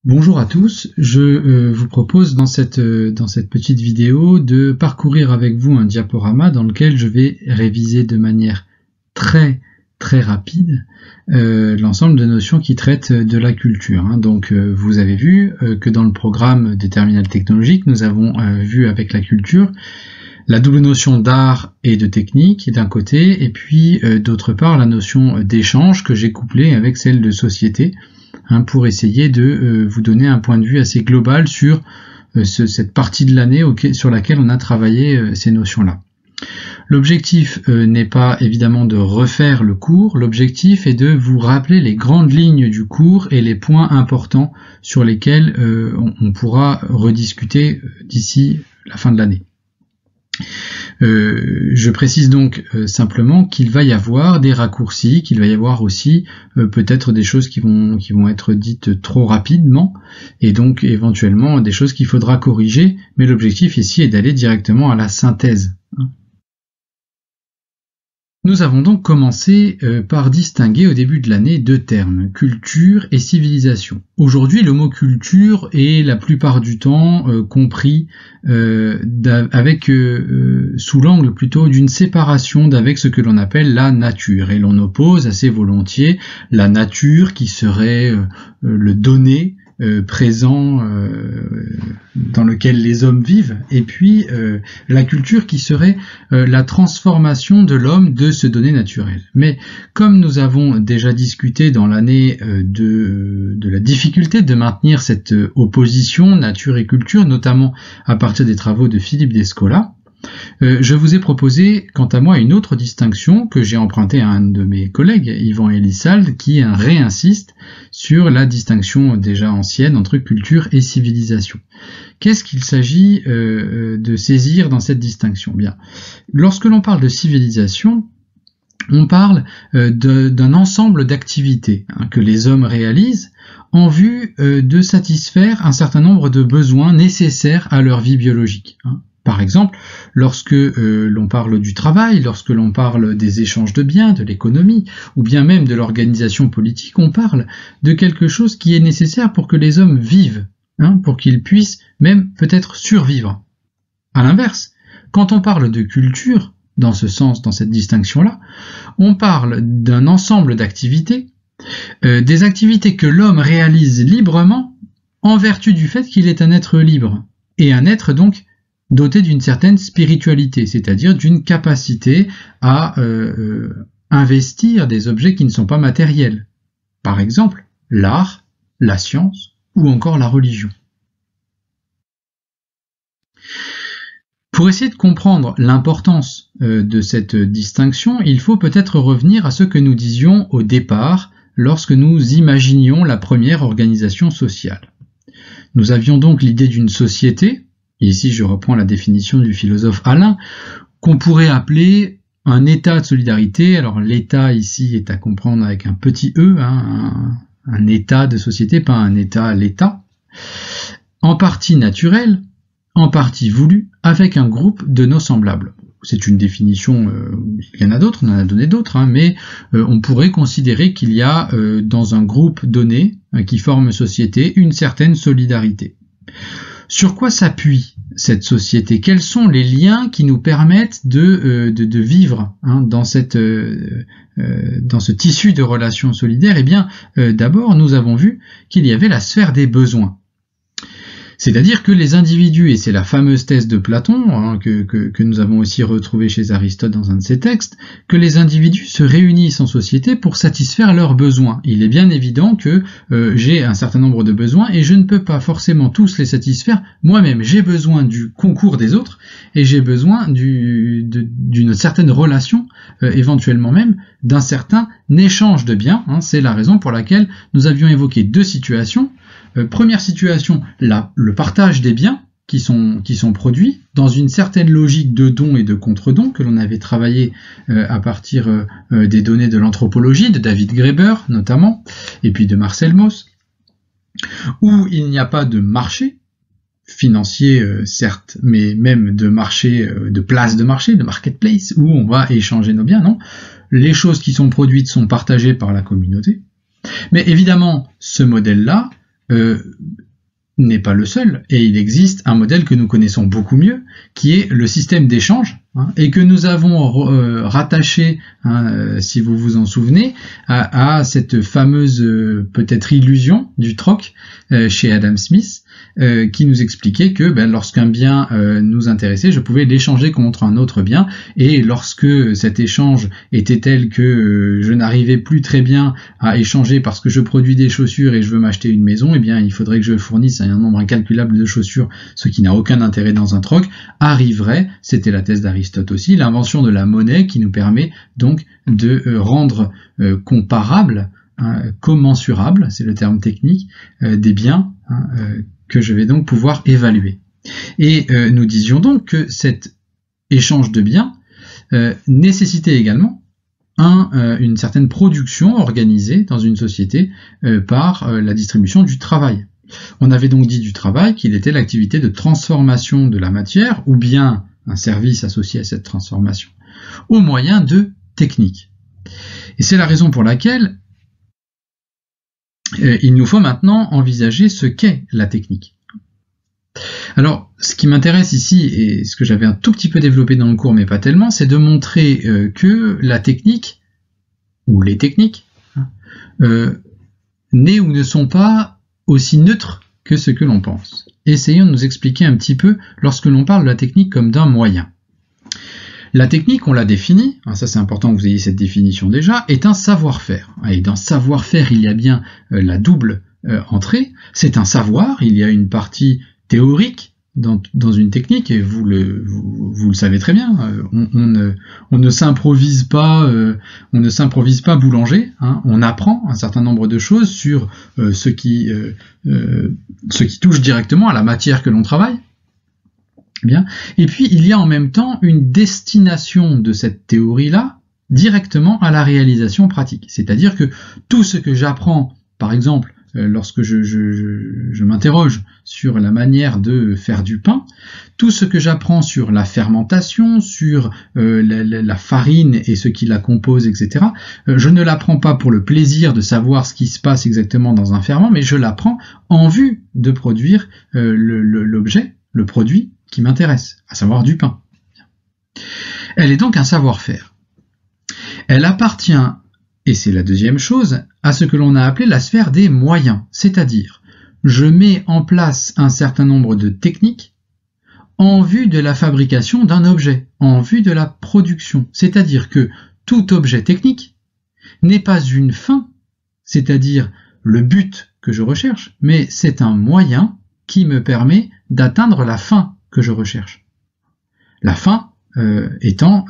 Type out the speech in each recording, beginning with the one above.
Bonjour à tous, je vous propose dans cette petite vidéo de parcourir avec vous un diaporama dans lequel je vais réviser de manière très rapide l'ensemble de notions qui traitent de la culture. Donc vous avez vu que dans le programme des terminales technologiques, nous avons vu avec la culture la double notion d'art et de technique d'un côté, et puis d'autre part la notion d'échange que j'ai couplée avec celle de société, pour essayer de vous donner un point de vue assez global sur cette partie de l'année sur laquelle on a travaillé ces notions-là. L'objectif n'est pas évidemment de refaire le cours, l'objectif est de vous rappeler les grandes lignes du cours et les points importants sur lesquels on pourra rediscuter d'ici la fin de l'année. Je précise donc simplement qu'il va y avoir des raccourcis, qu'il va y avoir aussi peut-être des choses qui vont être dites trop rapidement, et donc éventuellement des choses qu'il faudra corriger, mais l'objectif ici est d'aller directement à la synthèse. Nous avons donc commencé par distinguer au début de l'année deux termes, culture et civilisation. Aujourd'hui, le mot culture est la plupart du temps compris sous l'angle plutôt d'une séparation d'avec ce que l'on appelle la nature. Et l'on oppose assez volontiers la nature qui serait le donné, présent dans lequel les hommes vivent, et puis la culture qui serait la transformation de l'homme de ce donné naturel. Mais comme nous avons déjà discuté dans l'année de la difficulté de maintenir cette opposition nature et culture, notamment à partir des travaux de Philippe Descola, je vous ai proposé, quant à moi, une autre distinction que j'ai empruntée à un de mes collègues, Yvan Elissalde, qui réinsiste sur la distinction déjà ancienne entre culture et civilisation. Qu'est-ce qu'il s'agit de saisir dans cette distinction ? Bien, lorsque l'on parle de civilisation, on parle d'un ensemble d'activités que les hommes réalisent en vue de satisfaire un certain nombre de besoins nécessaires à leur vie biologique. Par exemple, lorsque l'on parle du travail, lorsque l'on parle des échanges de biens, de l'économie, ou bien même de l'organisation politique, on parle de quelque chose qui est nécessaire pour que les hommes vivent, pour qu'ils puissent même peut-être survivre. À l'inverse, quand on parle de culture, dans ce sens, dans cette distinction-là, on parle d'un ensemble d'activités, des activités que l'homme réalise librement en vertu du fait qu'il est un être libre, et un être donc doté d'une certaine spiritualité, c'est-à-dire d'une capacité à investir des objets qui ne sont pas matériels. Par exemple, l'art, la science ou encore la religion. Pour essayer de comprendre l'importance de cette distinction, il faut peut-être revenir à ce que nous disions au départ lorsque nous imaginions la première organisation sociale. Nous avions donc l'idée d'une société. Ici, je reprends la définition du philosophe Alain, qu'on pourrait appeler un état de solidarité. Alors, l'état ici est à comprendre avec un petit e, un état de société, pas un état à l'état. En partie naturel, en partie voulu, avec un groupe de nos semblables. C'est une définition, il y en a d'autres, on en a donné d'autres, mais on pourrait considérer qu'il y a dans un groupe donné, qui forme société, une certaine solidarité. Sur quoi s'appuie cette société ? Quels sont les liens qui nous permettent de vivre dans ce tissu de relations solidaires ? Eh bien, d'abord, nous avons vu qu'il y avait la sphère des besoins. C'est-à-dire que les individus, et c'est la fameuse thèse de Platon, que nous avons aussi retrouvée chez Aristote dans un de ses textes, que les individus se réunissent en société pour satisfaire leurs besoins. Il est bien évident que j'ai un certain nombre de besoins et je ne peux pas forcément tous les satisfaire moi-même. J'ai besoin du concours des autres et j'ai besoin d'une certaine relation, éventuellement même d'un certain échange de biens. C'est la raison pour laquelle nous avions évoqué deux situations. Première situation, le partage des biens qui sont produits dans une certaine logique de don et de contre-don que l'on avait travaillé à partir des données de l'anthropologie, de David Graeber notamment, et puis de Marcel Mauss, où il n'y a pas de marché financier, certes, mais même de marché, de place de marché, de marketplace, où on va échanger nos biens, non. Les choses qui sont produites sont partagées par la communauté. Mais évidemment, ce modèle-là n'est pas le seul, et il existe un modèle que nous connaissons beaucoup mieux, qui est le système d'échange, et que nous avons rattaché, si vous vous en souvenez, à cette fameuse peut-être illusion du troc chez Adam Smith, qui nous expliquait que lorsqu'un bien nous intéressait, je pouvais l'échanger contre un autre bien, et lorsque cet échange était tel que je n'arrivais plus très bien à échanger parce que je produis des chaussures et je veux m'acheter une maison, eh bien il faudrait que je fournisse un nombre incalculable de chaussures, ce qui n'a aucun intérêt dans un troc, arriverait, c'était la thèse d'Aristote aussi, l'invention de la monnaie qui nous permet donc de rendre comparable, commensurable, c'est le terme technique, des biens que je vais donc pouvoir évaluer. Et nous disions donc que cet échange de biens nécessitait également une certaine production organisée dans une société par la distribution du travail. On avait donc dit du travail qu'il était l'activité de transformation de la matière ou bien un service associé à cette transformation au moyen de techniques. Et c'est la raison pour laquelle il nous faut maintenant envisager ce qu'est la technique. Alors, ce qui m'intéresse ici, et ce que j'avais un tout petit peu développé dans le cours, mais pas tellement, c'est de montrer que la technique, ou les techniques, n'est ou ne sont pas aussi neutres que ce que l'on pense. Essayons de nous expliquer un petit peu lorsque l'on parle de la technique comme d'un moyen. La technique, on l'a définie, ça c'est important que vous ayez cette définition déjà, est un savoir-faire. Et dans savoir-faire, il y a bien la double entrée. C'est un savoir, il y a une partie théorique dans une technique, et vous le savez très bien, on ne s'improvise pas boulanger, on apprend un certain nombre de choses sur ce qui touche directement à la matière que l'on travaille. Bien. Et puis il y a en même temps une destination de cette théorie-là directement à la réalisation pratique. C'est-à-dire que tout ce que j'apprends, par exemple, lorsque je m'interroge sur la manière de faire du pain, tout ce que j'apprends sur la fermentation, sur la farine et ce qui la compose, etc., je ne l'apprends pas pour le plaisir de savoir ce qui se passe exactement dans un ferment, mais je l'apprends en vue de produire l'objet, le produit qui m'intéresse, à savoir du pain. Elle est donc un savoir-faire. Elle appartient, et c'est la deuxième chose, à ce que l'on a appelé la sphère des moyens, c'est-à-dire je mets en place un certain nombre de techniques en vue de la fabrication d'un objet, en vue de la production, c'est-à-dire que tout objet technique n'est pas une fin, c'est-à-dire le but que je recherche, mais c'est un moyen qui me permet d'atteindre la fin que je recherche. La fin étant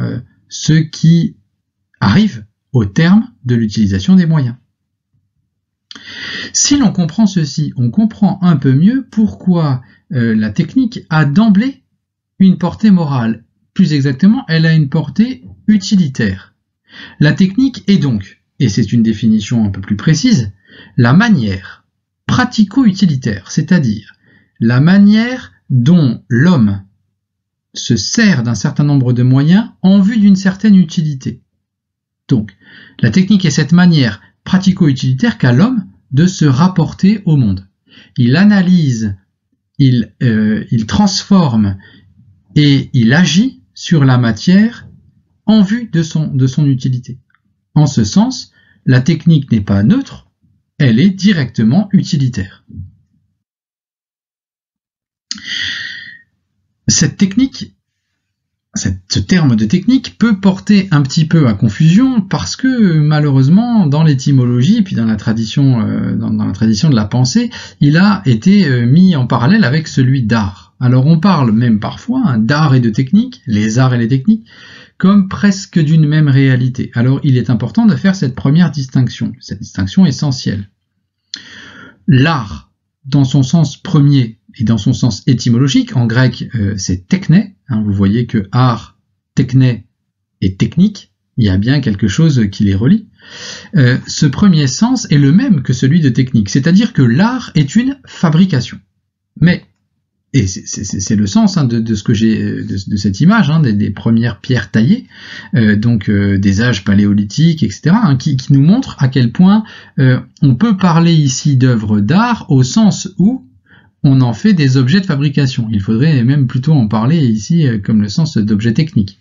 ce qui arrive au terme de l'utilisation des moyens. Si l'on comprend ceci, on comprend un peu mieux pourquoi la technique a d'emblée une portée morale. Plus exactement, elle a une portée utilitaire. La technique est donc, et c'est une définition un peu plus précise, la manière pratico-utilitaire, c'est-à-dire la manière dont l'homme se sert d'un certain nombre de moyens en vue d'une certaine utilité. Donc, la technique est cette manière pratico-utilitaire qu'a l'homme de se rapporter au monde. Il analyse, il transforme et il agit sur la matière en vue de son utilité. En ce sens, la technique n'est pas neutre, elle est directement utilitaire. Cette technique, ce terme de technique peut porter un petit peu à confusion parce que malheureusement dans l'étymologie puis dans la tradition de la pensée, il a été mis en parallèle avec celui d'art. Alors on parle même parfois d'art et de technique, les arts et les techniques, comme presque d'une même réalité. Alors il est important de faire cette première distinction, cette distinction essentielle. L'art, dans son sens premier et dans son sens étymologique, en grec c'est techné, vous voyez que art, techné et technique, il y a bien quelque chose qui les relie. Ce premier sens est le même que celui de technique, c'est-à-dire que l'art est une fabrication. Mais et c'est le sens de ce que j'ai de cette image, des premières pierres taillées, des âges paléolithiques, etc., qui nous montrent à quel point on peut parler ici d'œuvres d'art au sens où on en fait des objets de fabrication. Il faudrait même plutôt en parler ici comme le sens d'objets techniques.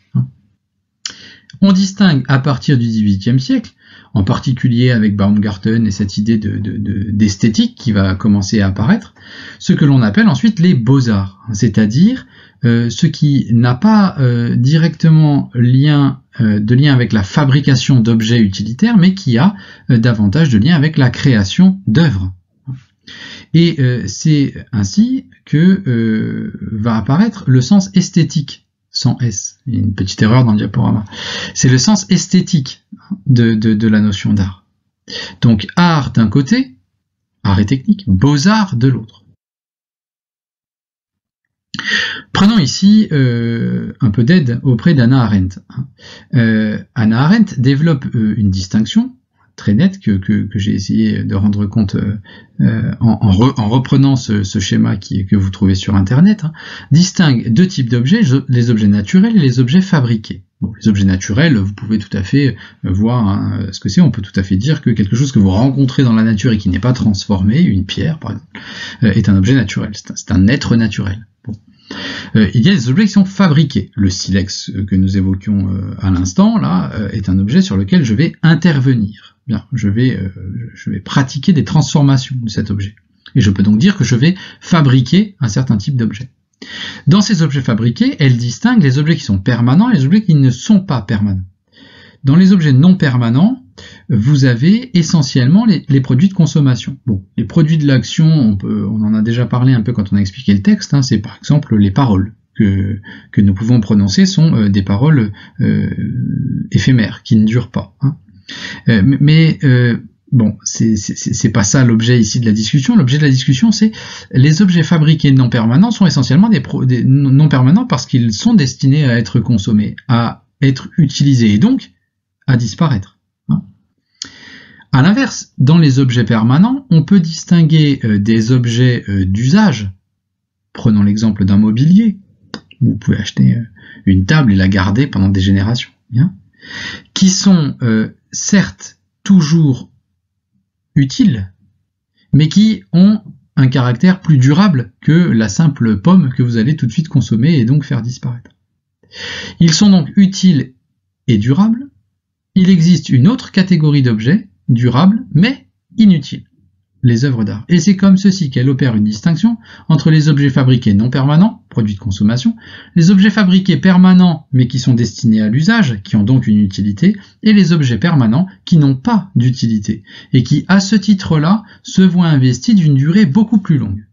On distingue à partir du XVIIIe siècle, en particulier avec Baumgarten et cette idée d'esthétique qui va commencer à apparaître, ce que l'on appelle ensuite les beaux-arts, c'est-à-dire ce qui n'a pas directement de lien avec la fabrication d'objets utilitaires, mais qui a davantage de lien avec la création d'œuvres. Et c'est ainsi que va apparaître le sens esthétique, sans S. Il y a une petite erreur dans le diaporama. C'est le sens esthétique de la notion d'art. Donc art d'un côté, art et technique, beaux-arts de l'autre. Prenons ici un peu d'aide auprès d'Hannah Arendt. Hannah Arendt développe une distinction très nette que j'ai essayé de rendre compte en reprenant ce schéma que vous trouvez sur Internet, distingue deux types d'objets, les objets naturels et les objets fabriqués. Bon, les objets naturels, vous pouvez tout à fait voir ce que c'est. On peut tout à fait dire que quelque chose que vous rencontrez dans la nature et qui n'est pas transformé, une pierre par exemple, est un objet naturel, c'est un être naturel. Bon. Il y a des objets qui sont fabriqués. Le silex que nous évoquions à l'instant, là, est un objet sur lequel je vais intervenir. Bien, je vais pratiquer des transformations de cet objet. Et je peux donc dire que je vais fabriquer un certain type d'objet. Dans ces objets fabriqués, elle distingue les objets qui sont permanents et les objets qui ne sont pas permanents. Dans les objets non permanents, vous avez essentiellement les produits de consommation. Bon, les produits de l'action, on en a déjà parlé un peu quand on a expliqué le texte, c'est par exemple les paroles que nous pouvons prononcer sont des paroles éphémères, qui ne durent pas. Bon, c'est pas ça l'objet ici de la discussion. L'objet de la discussion, c'est les objets fabriqués non permanents sont essentiellement des non permanents parce qu'ils sont destinés à être consommés, à être utilisés et donc à disparaître. À l'inverse, dans les objets permanents, on peut distinguer des objets d'usage. Prenons l'exemple d'un mobilier. Vous pouvez acheter une table et la garder pendant des générations, qui sont certes toujours utiles, mais qui ont un caractère plus durable que la simple pomme que vous allez tout de suite consommer et donc faire disparaître. Ils sont donc utiles et durables. Il existe une autre catégorie d'objets, durables, mais inutiles, les œuvres d'art. Et c'est comme ceci qu'elle opère une distinction entre les objets fabriqués non permanents, produits de consommation, les objets fabriqués permanents, mais qui sont destinés à l'usage, qui ont donc une utilité, et les objets permanents qui n'ont pas d'utilité, et qui, à ce titre-là, se voient investis d'une durée beaucoup plus longue.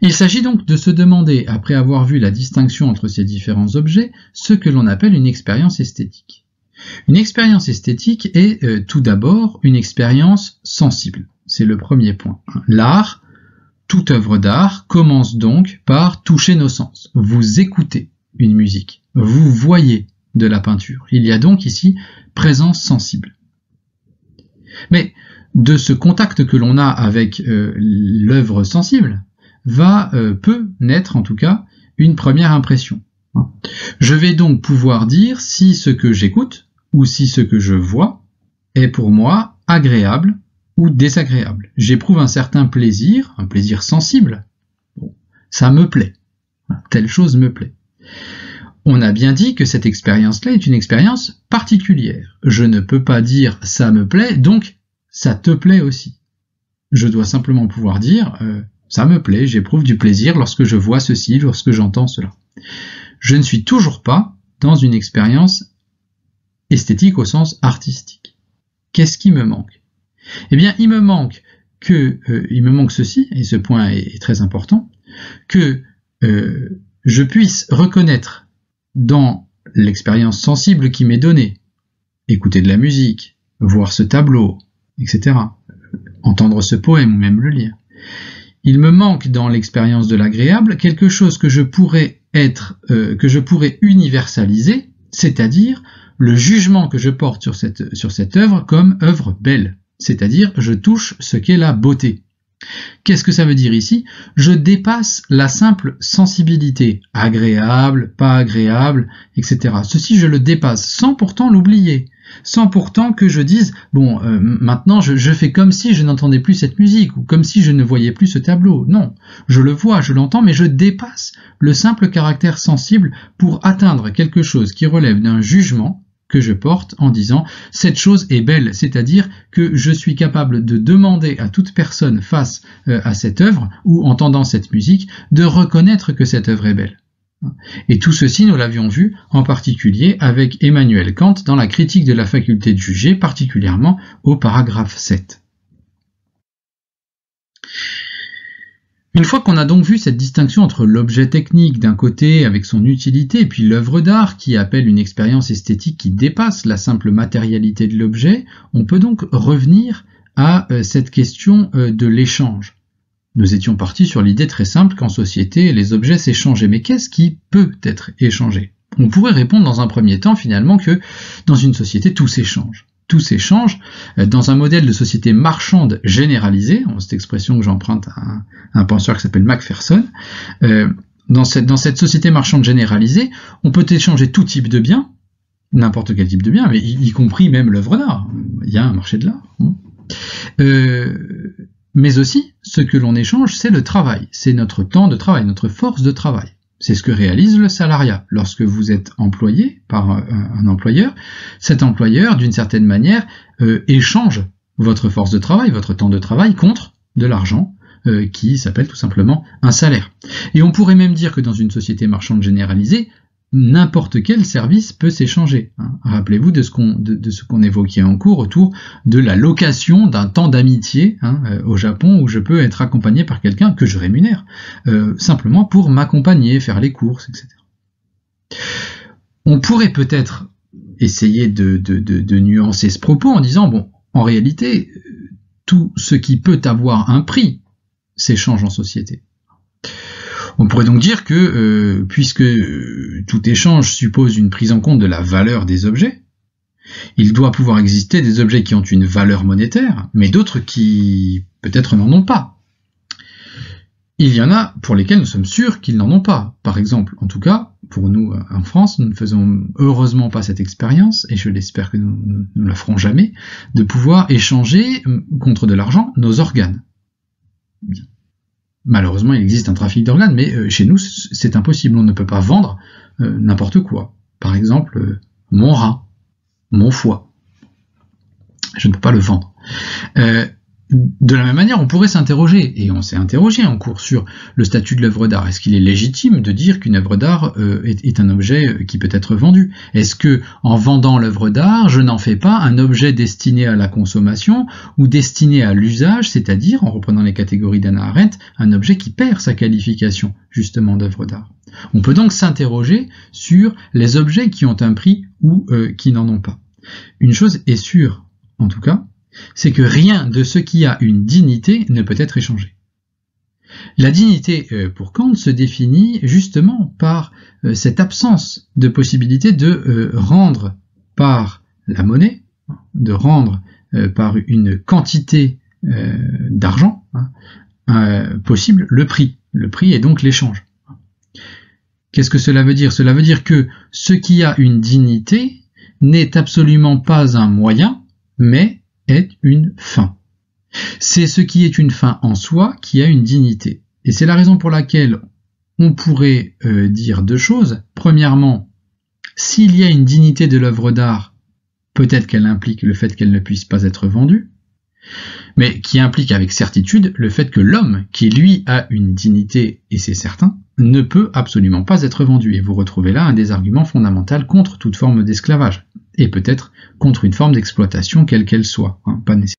Il s'agit donc de se demander, après avoir vu la distinction entre ces différents objets, ce que l'on appelle une expérience esthétique. Une expérience esthétique est tout d'abord une expérience sensible. C'est le premier point. L'art, toute œuvre d'art, commence donc par toucher nos sens. Vous écoutez une musique, vous voyez de la peinture. Il y a donc ici présence sensible. Mais de ce contact que l'on a avec l'œuvre sensible, peut naître en tout cas une première impression. Je vais donc pouvoir dire si ce que j'écoute ou si ce que je vois est pour moi agréable ou désagréable. J'éprouve un certain plaisir, un plaisir sensible. Bon, ça me plaît. Telle chose me plaît. On a bien dit que cette expérience-là est une expérience particulière. Je ne peux pas dire ça me plaît, donc ça te plaît aussi. Je dois simplement pouvoir dire ça me plaît, j'éprouve du plaisir lorsque je vois ceci, lorsque j'entends cela. Je ne suis toujours pas dans une expérience esthétique au sens artistique. Qu'est-ce qui me manque? Eh bien, il me manque ceci, et ce point est très important, que je puisse reconnaître dans l'expérience sensible qui m'est donnée, écouter de la musique, voir ce tableau, etc., entendre ce poème ou même le lire. Il me manque dans l'expérience de l'agréable quelque chose que je pourrais universaliser, c'est-à-dire le jugement que je porte sur cette œuvre comme œuvre belle, c'est-à-dire je touche ce qu'est la beauté. Qu'est-ce que ça veut dire ici? Je dépasse la simple sensibilité, agréable, pas agréable, etc. Ceci, je le dépasse, sans pourtant l'oublier, sans pourtant que je dise, bon, maintenant je fais comme si je n'entendais plus cette musique, ou comme si je ne voyais plus ce tableau. Non, je le vois, je l'entends, mais je dépasse le simple caractère sensible pour atteindre quelque chose qui relève d'un jugement que je porte en disant cette chose est belle, c'est-à-dire que je suis capable de demander à toute personne face à cette œuvre ou entendant cette musique de reconnaître que cette œuvre est belle. Et tout ceci, nous l'avions vu en particulier avec Emmanuel Kant dans la critique de la faculté de juger, particulièrement au paragraphe 7. Une fois qu'on a donc vu cette distinction entre l'objet technique d'un côté avec son utilité et puis l'œuvre d'art qui appelle une expérience esthétique qui dépasse la simple matérialité de l'objet, on peut donc revenir à cette question de l'échange. Nous étions partis sur l'idée très simple qu'en société les objets s'échangeaient, mais qu'est-ce qui peut être échangé? On pourrait répondre dans un premier temps finalement que dans une société tout s'échange. Tout s'échange dans un modèle de société marchande généralisée, cette expression que j'emprunte à un penseur qui s'appelle Macpherson. Dans cette société marchande généralisée, on peut échanger tout type de biens, n'importe quel type de biens, mais y compris même l'œuvre d'art. Il y a un marché de l'art. Mais aussi, ce que l'on échange, c'est le travail, c'est notre temps de travail, notre force de travail. C'est ce que réalise le salariat. Lorsque vous êtes employé par un employeur, cet employeur, d'une certaine manière, échange votre force de travail, votre temps de travail, contre de l'argent qui s'appelle tout simplement un salaire. Et on pourrait même dire que dans une société marchande généralisée, n'importe quel service peut s'échanger. Rappelez-vous de ce qu'on évoquait en cours autour de la location d'un temps d'amitié au Japon où je peux être accompagné par quelqu'un que je rémunère, simplement pour m'accompagner, faire les courses, etc. On pourrait peut-être essayer de nuancer ce propos en disant, bon, en réalité, tout ce qui peut avoir un prix s'échange en société. On pourrait donc dire que, puisque tout échange suppose une prise en compte de la valeur des objets, il doit pouvoir exister des objets qui ont une valeur monétaire, mais d'autres qui peut-être n'en ont pas. Il y en a pour lesquels nous sommes sûrs qu'ils n'en ont pas. Par exemple, en tout cas, pour nous en France, nous ne faisons heureusement pas cette expérience, et je l'espère que nous ne la ferons jamais, de pouvoir échanger contre de l'argent nos organes. Bien. Malheureusement, il existe un trafic d'organes, mais chez nous, c'est impossible. On ne peut pas vendre n'importe quoi. Par exemple, mon rein, mon foie. Je ne peux pas le vendre. De la même manière, on pourrait s'interroger, et on s'est interrogé en cours sur le statut de l'œuvre d'art. Est-ce qu'il est légitime de dire qu'une œuvre d'art est un objet qui peut être vendu? Est-ce que, en vendant l'œuvre d'art, je n'en fais pas un objet destiné à la consommation ou destiné à l'usage, c'est-à-dire, en reprenant les catégories d'Hannah Arendt, un objet qui perd sa qualification, justement, d'œuvre d'art? On peut donc s'interroger sur les objets qui ont un prix ou qui n'en ont pas. Une chose est sûre, en tout cas, c'est que rien de ce qui a une dignité ne peut être échangé. La dignité, pour Kant, se définit justement par cette absence de possibilité de rendre par la monnaie, de rendre par une quantité d'argent possible le prix. Le prix est donc l'échange. Qu'est-ce que cela veut dire? Cela veut dire que ce qui a une dignité n'est absolument pas un moyen, mais est une fin. C'est ce qui est une fin en soi qui a une dignité. Et c'est la raison pour laquelle on pourrait dire deux choses. Premièrement, s'il y a une dignité de l'œuvre d'art, peut-être qu'elle implique le fait qu'elle ne puisse pas être vendue, mais qui implique avec certitude le fait que l'homme, qui lui a une dignité, et c'est certain, ne peut absolument pas être vendu. Et vous retrouvez là un des arguments fondamentaux contre toute forme d'esclavage, et peut-être contre une forme d'exploitation quelle qu'elle soit, pas nécessaire.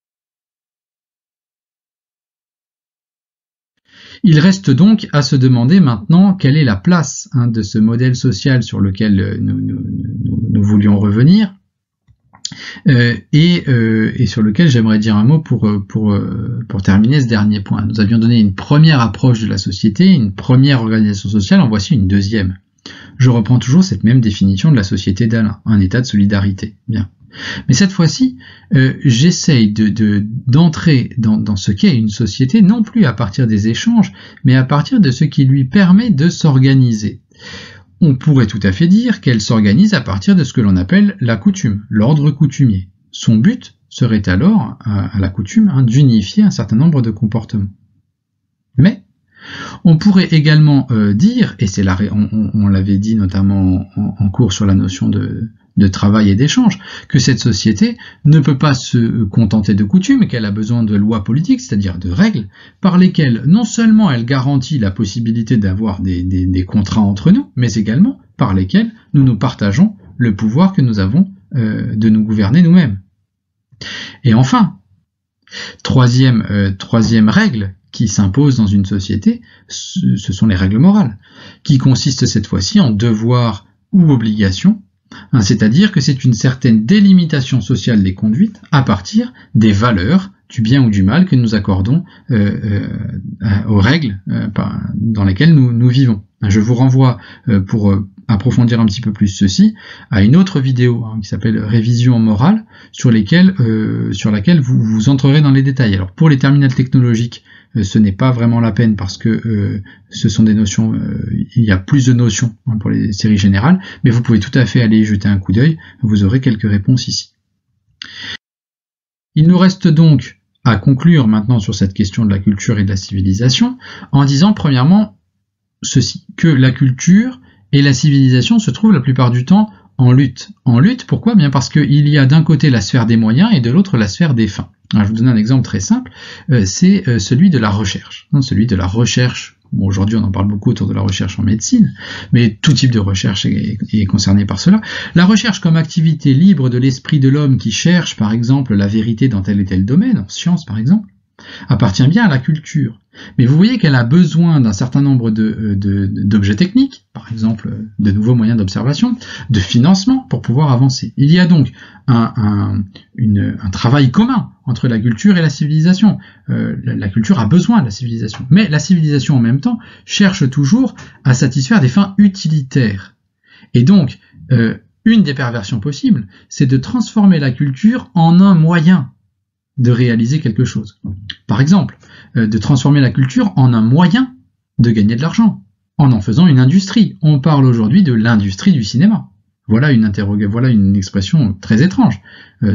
Il reste donc à se demander maintenant quelle est la place de ce modèle social sur lequel nous voulions revenir, et sur lequel j'aimerais dire un mot pour terminer ce dernier point. Nous avions donné une première approche de la société, une première organisation sociale, en voici une deuxième. Je reprends toujours cette même définition de la société d'Alain, un état de solidarité. Bien. Mais cette fois-ci, j'essaye d'entrer dans ce qu'est une société, non plus à partir des échanges, mais à partir de ce qui lui permet de s'organiser. On pourrait tout à fait dire qu'elle s'organise à partir de ce que l'on appelle la coutume, l'ordre coutumier. Son but serait alors, à la coutume, d'unifier un certain nombre de comportements. Mais on pourrait également dire, et c'est on l'avait dit notamment en cours sur la notion de travail et d'échange, que cette société ne peut pas se contenter de coutumes, qu'elle a besoin de lois politiques, c'est-à-dire de règles, par lesquelles non seulement elle garantit la possibilité d'avoir des contrats entre nous, mais également par lesquelles nous partageons le pouvoir que nous avons de nous gouverner nous-mêmes. Et enfin, troisième règle qui s'impose dans une société, ce sont les règles morales, qui consistent cette fois-ci en devoir ou obligation, c'est-à-dire que c'est une certaine délimitation sociale des conduites à partir des valeurs du bien ou du mal que nous accordons aux règles dans lesquelles nous vivons. Je vous renvoie, pour approfondir un petit peu plus ceci, à une autre vidéo qui s'appelle Révision morale, sur laquelle vous entrerez dans les détails. Alors pour les terminales technologiques, ce n'est pas vraiment la peine parce que ce sont des notions, il y a plus de notions pour les séries générales, mais vous pouvez tout à fait aller y jeter un coup d'œil, vous aurez quelques réponses ici. Il nous reste donc à conclure maintenant sur cette question de la culture et de la civilisation en disant premièrement ceci, que la culture et la civilisation se trouvent la plupart du temps en lutte. En lutte, pourquoi ? Bien parce qu'il y a d'un côté la sphère des moyens et de l'autre la sphère des fins. Alors, je vous donne un exemple très simple, c'est celui de la recherche. Celui de la recherche, bon, aujourd'hui on en parle beaucoup autour de la recherche en médecine, mais tout type de recherche est concerné par cela. La recherche comme activité libre de l'esprit de l'homme qui cherche par exemple la vérité dans tel et tel domaine, en science par exemple, appartient bien à la culture. Mais vous voyez qu'elle a besoin d'un certain nombre d'objets techniques, par exemple de nouveaux moyens d'observation, de financement pour pouvoir avancer. Il y a donc un travail commun entre la culture et la civilisation. La culture a besoin de la civilisation, mais la civilisation en même temps cherche toujours à satisfaire des fins utilitaires. Et donc, une des perversions possibles, c'est de transformer la culture en un moyen de réaliser quelque chose. Par exemple, de transformer la culture en un moyen de gagner de l'argent, en faisant une industrie. On parle aujourd'hui de l'industrie du cinéma. Voilà une expression très étrange.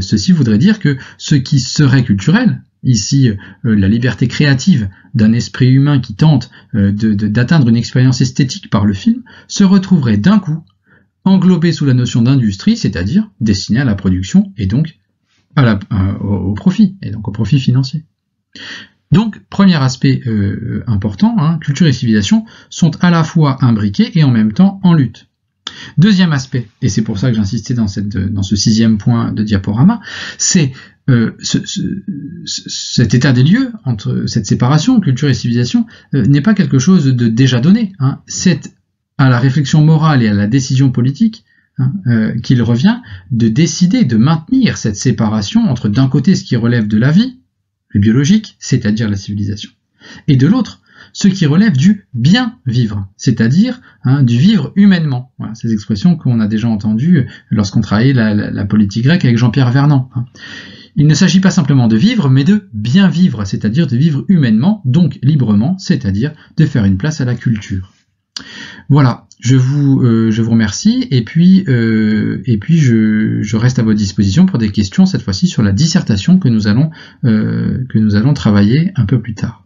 Ceci voudrait dire que ce qui serait culturel, ici la liberté créative d'un esprit humain qui tente d'atteindre une expérience esthétique par le film, se retrouverait d'un coup englobé sous la notion d'industrie, c'est-à-dire destinée à la production et donc au profit, et donc au profit financier. Donc, premier aspect important, culture et civilisation sont à la fois imbriqués et en même temps en lutte. Deuxième aspect, et c'est pour ça que j'insistais dans ce 6e point de diaporama, c'est cet état des lieux entre cette séparation, culture et civilisation, n'est pas quelque chose de déjà donné. C'est à la réflexion morale et à la décision politique qu'il revient de décider de maintenir cette séparation entre d'un côté ce qui relève de la vie, le biologique, c'est-à-dire la civilisation, et de l'autre ce qui relève du bien vivre, c'est-à-dire du vivre humainement. Voilà, ces expressions qu'on a déjà entendues lorsqu'on travaillait la politique grecque avec Jean-Pierre Vernant. Il ne s'agit pas simplement de vivre, mais de bien vivre, c'est-à-dire de vivre humainement, donc librement, c'est-à-dire de faire une place à la culture. Voilà, je vous remercie et puis je reste à votre disposition pour des questions cette fois-ci sur la dissertation que nous allons travailler un peu plus tard.